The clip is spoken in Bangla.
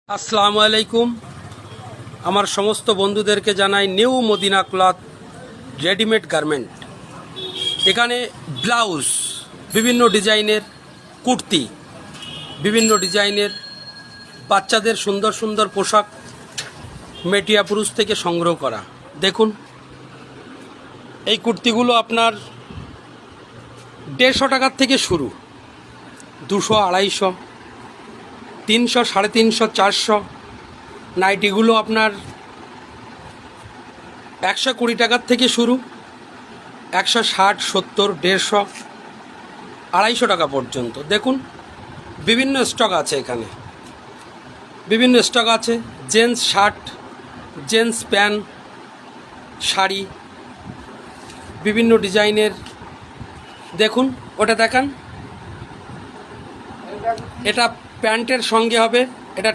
আসসালামু আলাইকুম। আমার সমস্ত বন্ধুদেরকে জানাই new Madina cloth readymade garment. এখানে ব্লাউজ, বিভিন্ন ডিজাইনের কুর্তি, বিভিন্ন ডিজাইনের বাচ্চাদের সুন্দর সুন্দর পোশাক মেটিয়া পুরুষ থেকে সংগ্রহ করা। দেখুন, এই কুর্তিগুলো আপনার 150 টাকার থেকে শুরু, 200, 250, 300, 350, 400। নাইটিগুলো আপনার 120 টাকার থেকে শুরু, 160, 70, 150, 250 টাকা পর্যন্ত। দেখুন, বিভিন্ন স্টক আছে এখানে, বিভিন্ন স্টক আছে। Gents shirt, gents pant, sari, বিভিন্ন ডিজাইনের। দেখুন, ওটা দেখান। এটা প্যান্টের সঙ্গে হবে, এটা